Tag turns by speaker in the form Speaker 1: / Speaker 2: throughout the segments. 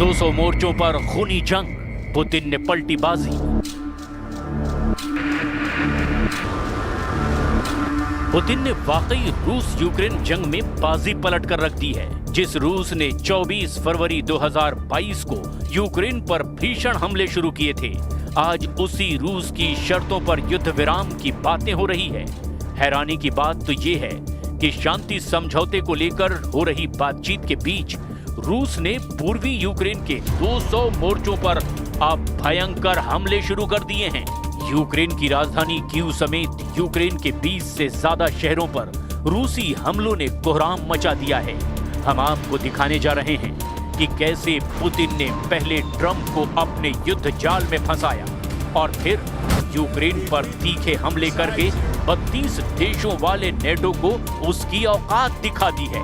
Speaker 1: 200 मोर्चों पर खूनी जंग, पुतिन ने पलटी बाजी। पुतिन ने वाकई रूस यूक्रेन जंग में बाजी पलट कर रख दी है। जिस रूस ने 24 फरवरी 2022 को यूक्रेन पर भीषण हमले शुरू किए थे, आज उसी रूस की शर्तों पर युद्ध विराम की बातें हो रही है। हैरानी की बात तो ये है कि शांति समझौते को लेकर हो रही बातचीत के बीच रूस ने पूर्वी यूक्रेन के 200 मोर्चों पर अब भयंकर हमले शुरू कर दिए हैं। यूक्रेन की राजधानी कीव समेत यूक्रेन के 20 से ज्यादा शहरों पर रूसी हमलों ने कोहराम मचा दिया है। हम आपको दिखाने जा रहे हैं कि कैसे पुतिन ने पहले ट्रंप को अपने युद्ध जाल में फंसाया और फिर यूक्रेन पर तीखे हमले करके 32 देशों वाले नेटो को उसकी औकात दिखा दी है।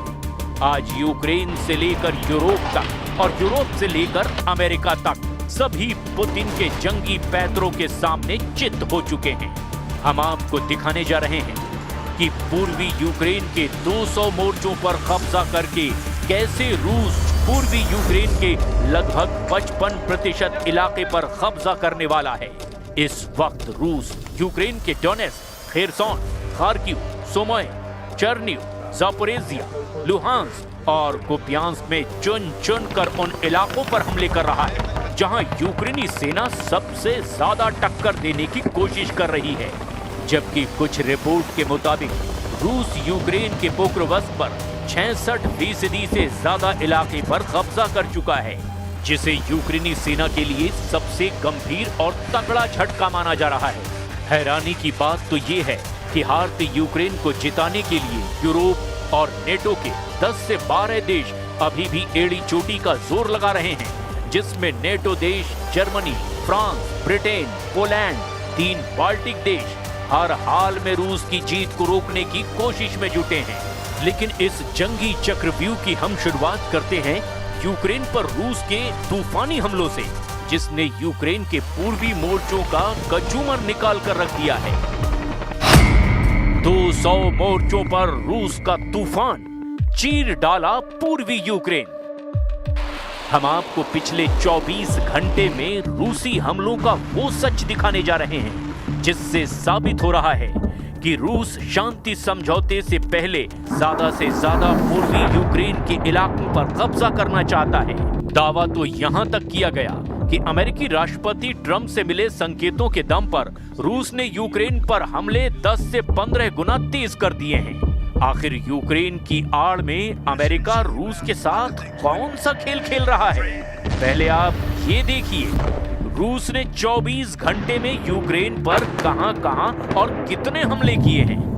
Speaker 1: आज यूक्रेन से लेकर यूरोप तक और यूरोप से लेकर अमेरिका तक सभी पुतिन के जंगी पैतरों के सामने चित हो चुके हैं। हम आपको दिखाने जा रहे हैं कि पूर्वी यूक्रेन के 200 मोर्चों पर कब्जा करके कैसे रूस पूर्वी यूक्रेन के लगभग 55% इलाके पर कब्जा करने वाला है। इस वक्त रूस यूक्रेन के Donetsk, Kherson, Kharkiv, Sumy, Chernihiv, Zaporizhzhia, Luhansk और कुपियांस्क में चुन चुन कर उन इलाकों पर हमले कर रहा है जहां यूक्रेनी सेना सबसे ज्यादा टक्कर देने की कोशिश कर रही है। जबकि कुछ रिपोर्ट के मुताबिक रूस यूक्रेन के पोक्रोवस्क पर 66% से ज्यादा इलाके पर कब्जा कर चुका है, जिसे यूक्रेनी सेना के लिए सबसे गंभीर और तगड़ा झटका माना जा रहा है। हैरानी की बात तो ये है कि हारते यूक्रेन को जिताने के लिए यूरोप और नेटो के 10 से 12 देश अभी भी एड़ी चोटी का जोर लगा रहे हैं, जिसमें नेटो देश Germany, France, Britain, Poland, 3 Baltic देश हर हाल में रूस की जीत को रोकने की कोशिश में जुटे हैं। लेकिन इस जंगी चक्रव्यूह की हम शुरुआत करते हैं यूक्रेन पर रूस के तूफानी हमलों से, जिसने यूक्रेन के पूर्वी मोर्चों का कचूमर निकाल कर रख दिया है। 200 मोर्चों पर रूस का तूफान, चीर डाला पूर्वी यूक्रेन। हम आपको पिछले 24 घंटे में रूसी हमलों का वो सच दिखाने जा रहे हैं जिससे साबित हो रहा है कि रूस शांति समझौते से पहले ज्यादा से ज्यादा पूर्वी यूक्रेन के इलाकों पर कब्जा करना चाहता है। दावा तो यहां तक किया गया कि अमेरिकी राष्ट्रपति ट्रंप से मिले संकेतों के दम पर रूस ने यूक्रेन पर हमले 10 से 15 गुना तेज कर दिए हैं। आखिर यूक्रेन की आड़ में अमेरिका रूस के साथ कौन सा खेल खेल रहा है? पहले आप ये देखिए, रूस ने 24 घंटे में यूक्रेन पर कहां-कहां और कितने हमले किए हैं।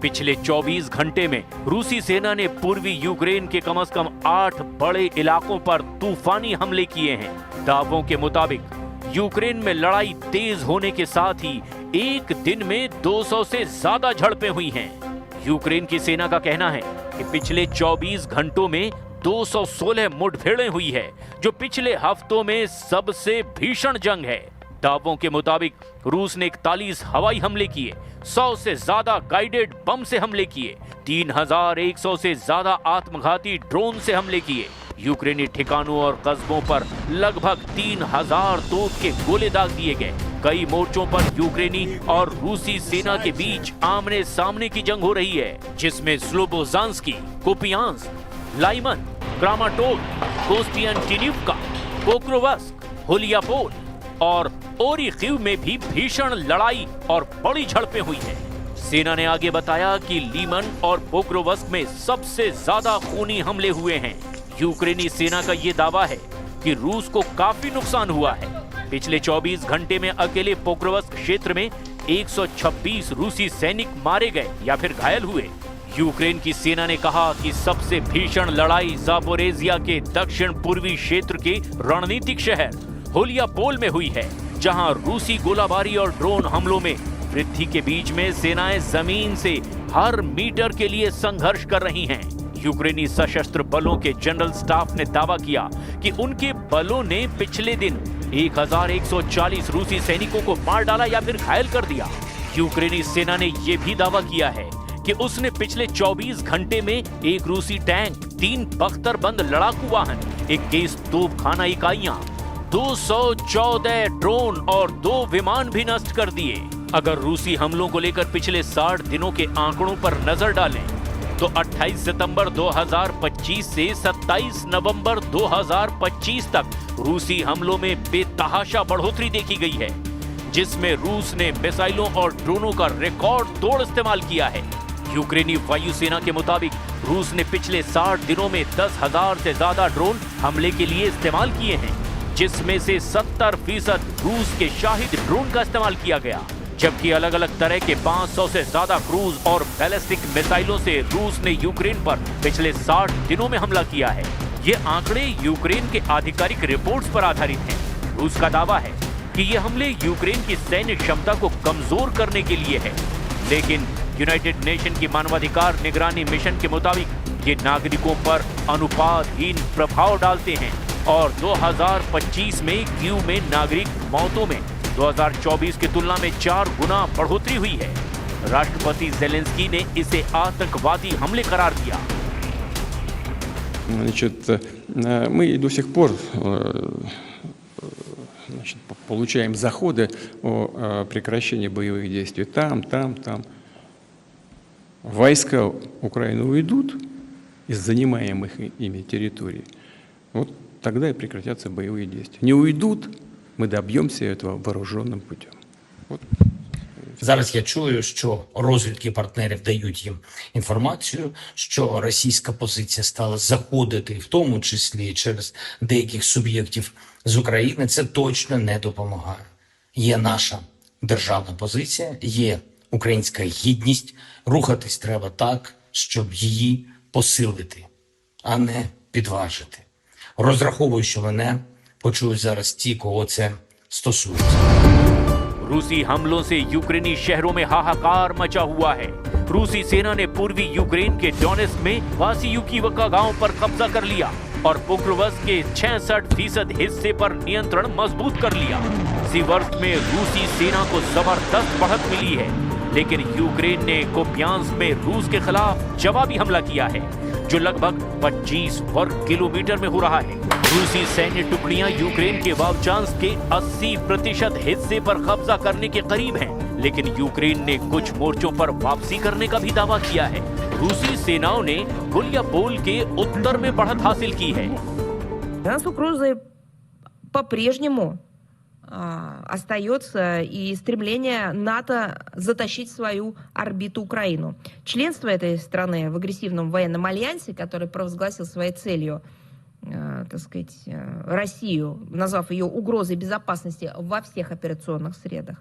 Speaker 1: पिछले 24 घंटे में रूसी सेना ने पूर्वी यूक्रेन के कम से कम 8 बड़े इलाकों पर तूफानी हमले किए हैं। दावों के मुताबिक यूक्रेन में लड़ाई तेज होने के साथ ही एक दिन में 200 से ज्यादा झड़पें हुई हैं। यूक्रेन की सेना का कहना है कि पिछले 24 घंटों में 216 मुठभेड़ें हुई है, जो पिछले हफ्तों में सबसे भीषण जंग है। दावों के मुताबिक रूस ने 41 हवाई हमले किए, 100 से ज्यादा गाइडेड बम से हमले किए, 3100 से ज्यादा आत्मघाती ड्रोन से हमले किए। यूक्रेनी ठिकानों और कस्बों पर लगभग 3000 तोप के गोले दाग दिए गए। कई मोर्चों पर यूक्रेनी और रूसी सेना के बीच आमने सामने की जंग हो रही है, जिसमें स्लोबोजांस्की, कुपियांस्क, लाइमन, क्रामाटोर्स्क, कोस्टियांटिनिवका, पोक्रोवस्क, हुलियापोल और ओरिखीव में भी भीषण लड़ाई और बड़ी झड़पें हुई हैं। सेना ने आगे बताया कि लीमन और पोक्रोवस्क में सबसे ज्यादा खूनी हमले हुए हैं। यूक्रेनी सेना का ये दावा है कि रूस को काफी नुकसान हुआ है। पिछले 24 घंटे में अकेले पोक्रोवस्क क्षेत्र में 126 रूसी सैनिक मारे गए या फिर घायल हुए। यूक्रेन की सेना ने कहा कि सबसे भीषण लड़ाई जापोरेजिया के दक्षिण पूर्वी क्षेत्र के रणनीतिक शहर हुलियापोल में हुई है, जहां रूसी गोलाबारी और ड्रोन हमलों में वृद्धि के बीच में सेनाएं जमीन से हर मीटर के लिए संघर्ष कर रही हैं। यूक्रेनी सशस्त्र बलों के जनरल स्टाफ ने दावा किया कि उनके बलों ने पिछले दिन 1140 रूसी सैनिकों को मार डाला या फिर घायल कर दिया। यूक्रेनी सेना ने यह भी दावा किया है कि उसने पिछले 24 घंटे में एक रूसी टैंक, 3 बख्तरबंद लड़ाकू वाहन, 21 तोपखाना इकाइयां, 214 ड्रोन और 2 विमान भी नष्ट कर दिए। अगर रूसी हमलों को लेकर पिछले 60 दिनों के आंकड़ों पर नजर डालें तो 28 सितंबर 2025 से 27 नवंबर 2025 तक रूसी हमलों में बेतहाशा बढ़ोतरी देखी गई है, जिसमें रूस ने मिसाइलों और ड्रोनों का रिकॉर्ड तोड़ इस्तेमाल किया है। यूक्रेनी वायुसेना के मुताबिक रूस ने पिछले 60 दिनों में 10,000 से ज्यादा ड्रोन हमले के लिए इस्तेमाल किए हैं, जिसमें से 70% रूस के शाहिद ड्रोन का इस्तेमाल किया गया, जबकि अलग अलग तरह के 500 से ज्यादा क्रूज और बैलिस्टिक मिसाइलों से रूस ने यूक्रेन पर पिछले 60 दिनों में हमला किया है। ये आंकड़े यूक्रेन के आधिकारिक रिपोर्ट्स पर आधारित हैं। रूस का दावा है कि ये हमले यूक्रेन की सैन्य क्षमता को कमजोर करने के लिए है, लेकिन यूनाइटेड नेशन की मानवाधिकार निगरानी मिशन के मुताबिक ये नागरिकों पर अनुपातहीन प्रभाव डालते हैं और 2025 में कीव में नागरिक मौतों में 2024 की तुलना में 4 गुना बढ़ोतरी हुई है। राष्ट्रपति जेलेंस्की ने इसे आतंकवादी हमले करार दिया।
Speaker 2: Значит, мы до сих пор получаем заходы о прекращении боевых действий там. Войска Украины уйдут из занимаемых ими территорий, вот тогда и прекратятся боевые действия. Не уйдут, ми доб'ємося этого вооруженим путем. От.
Speaker 3: Зараз я чую, що розвідки партнерів дають їм інформацію, що російська позиція стала заходити, в тому числі через деяких суб'єктів з України. Це точно не допомагає. Є наша державна позиція, є українська гідність. Рухатись треба так, щоб її посилити, а не підважити. Розраховую, що мене почують зараз ті, кого це стосується.
Speaker 1: रूसी हमलों से यूक्रेनी शहरों में हाहाकार मचा हुआ है। रूसी सेना ने पूर्वी यूक्रेन के डोनेस्क में वासियुकीवका गांव पर कब्जा कर लिया और पोक्रोवस्क के 66% हिस्से पर नियंत्रण मजबूत कर लिया। सीवर्स्क में रूसी सेना को जबरदस्त बढ़त मिली है, लेकिन यूक्रेन ने कोप्यांस्क में रूस के खिलाफ जवाबी हमला किया है, जो लगभग 25 वर्ग किलोमीटर में हो रहा है। रूसी सैन्य टुकड़ियां यूक्रेन के वावचांस्क के 80% हिस्से पर कब्जा करने के करीब हैं, लेकिन यूक्रेन ने कुछ मोर्चों पर वापसी करने का भी दावा किया है। रूसी सेनाओं ने गुलियापोल के उत्तर में बढ़त हासिल की है।
Speaker 4: Нас угрозой по-прежнему остается и стремление НАТО затащить в свою орбиту Украину. Членство этой страны в агрессивном военном альянсе, который провозгласил своей целью, так сказать, Россию, назвав ее угрозой безопасности во всех операционных средах,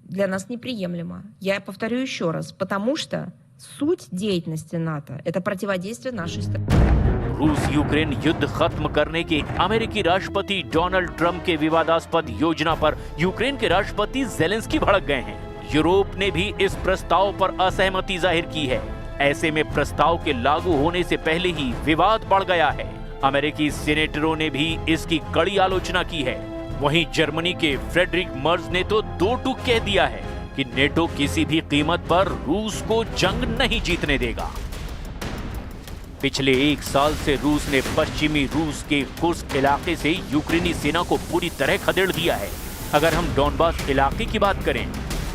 Speaker 4: для нас неприемлемо. Я повторю еще раз, потому что суть деятельности НАТО – это противодействие нашей стране.
Speaker 1: रूस यूक्रेन युद्ध खत्म करने के अमेरिकी राष्ट्रपति डोनाल्ड ट्रंप के विवादास्पद योजना पर यूक्रेन के राष्ट्रपति जेलेंस्की भड़क गए हैं। यूरोप ने भी इस प्रस्ताव पर असहमति जाहिर की है। ऐसे में प्रस्ताव के लागू होने से पहले ही विवाद बढ़ गया है। अमेरिकी सीनेटरों ने भी इसकी कड़ी आलोचना की है। वहीं जर्मनी के फ्रेडरिक मर्ज ने तो दो टूक कह दिया है कि नेटो किसी भी कीमत पर रूस को जंग नहीं जीतने देगा। पिछले 1 साल से रूस ने पश्चिमी रूस के कुर्स्क इलाके से यूक्रेनी सेना को पूरी तरह खदेड़ दिया है। अगर हम डॉनबास इलाके की बात करें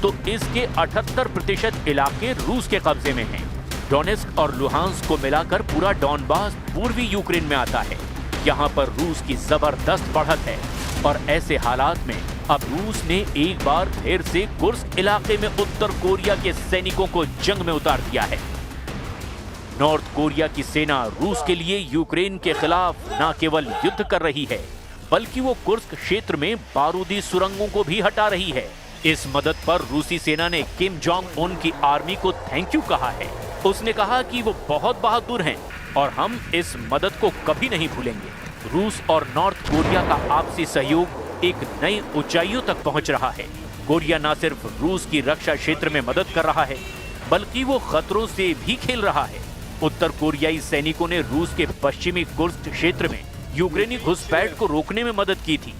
Speaker 1: तो इसके 78% इलाके रूस के कब्जे में हैं। डोनेस्क और लुहांस्क को मिलाकर पूरा डॉनबास पूर्वी यूक्रेन में आता है। यहाँ पर रूस की जबरदस्त बढ़त है और ऐसे हालात में अब रूस ने एक बार फिर से कुर्स्क इलाके में उत्तर कोरिया के सैनिकों को जंग में उतार दिया है। नॉर्थ कोरिया की सेना रूस के लिए यूक्रेन के खिलाफ न केवल युद्ध कर रही है, बल्कि वो कुर्स्क क्षेत्र में बारूदी सुरंगों को भी हटा रही है। इस मदद पर रूसी सेना ने किम जोंग उन की आर्मी को थैंक यू कहा है। उसने कहा कि वो बहुत बहादुर हैं और हम इस मदद को कभी नहीं भूलेंगे। रूस और नॉर्थ कोरिया का आपसी सहयोग एक नई ऊंचाइयों तक पहुंच रहा है। कोरिया न सिर्फ रूस की रक्षा क्षेत्र में मदद कर रहा है, बल्कि वो खतरों से भी खेल रहा है। उत्तर कोरियाई सैनिकों ने रूस के पश्चिमी कुर्स्क क्षेत्र में यूक्रेनी घुसपैठ को रोकने में मदद की थी।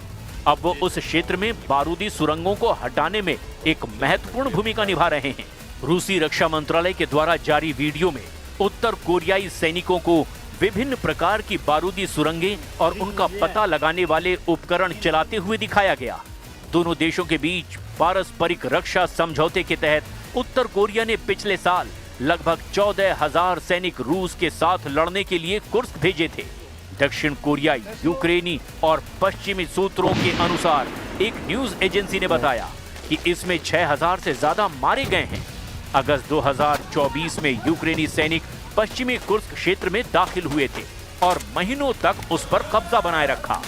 Speaker 1: अब वो उस क्षेत्र में बारूदी सुरंगों को हटाने में एक महत्वपूर्ण भूमिका निभा रहे हैं। रूसी रक्षा मंत्रालय के द्वारा जारी वीडियो में उत्तर कोरियाई सैनिकों को विभिन्न प्रकार की बारूदी सुरंगें और उनका पता लगाने वाले उपकरण चलाते हुए दिखाया गया। दोनों देशों के बीच पारस्परिक रक्षा समझौते के तहत उत्तर कोरिया ने पिछले साल लगभग 14,000 सैनिक रूस के साथ लड़ने के लिए कुर्स्क भेजे थे। दक्षिण कोरिया यूक्रेनी और पश्चिमी सूत्रों के अनुसार एक न्यूज एजेंसी ने बताया कि इसमें 6,000 से ज्यादा मारे गए हैं। अगस्त 2024 में यूक्रेनी सैनिक पश्चिमी कुर्स्क क्षेत्र में दाखिल हुए थे और महीनों तक उस पर कब्जा बनाए रखा।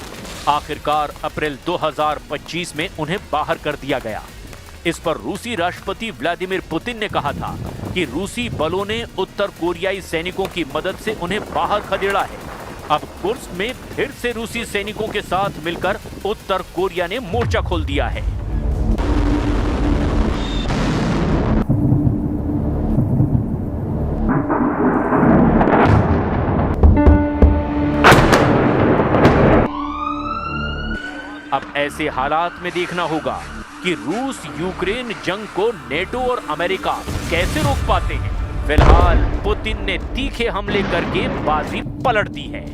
Speaker 1: आखिरकार अप्रैल 2025 में उन्हें बाहर कर दिया गया। इस पर रूसी राष्ट्रपति व्लादिमीर पुतिन ने कहा था कि रूसी बलों ने उत्तर कोरियाई सैनिकों की मदद से उन्हें बाहर खदेड़ा है। अब कुर्स्क में फिर से रूसी सैनिकों के साथ मिलकर उत्तर कोरिया ने मोर्चा खोल दिया है। अब ऐसे हालात में देखना होगा कि रूस यूक्रेन जंग को नेटो और अमेरिका कैसे रोक पाते हैं। फिलहाल पुतिन ने तीखे हमले करके बाजी पलट दी है।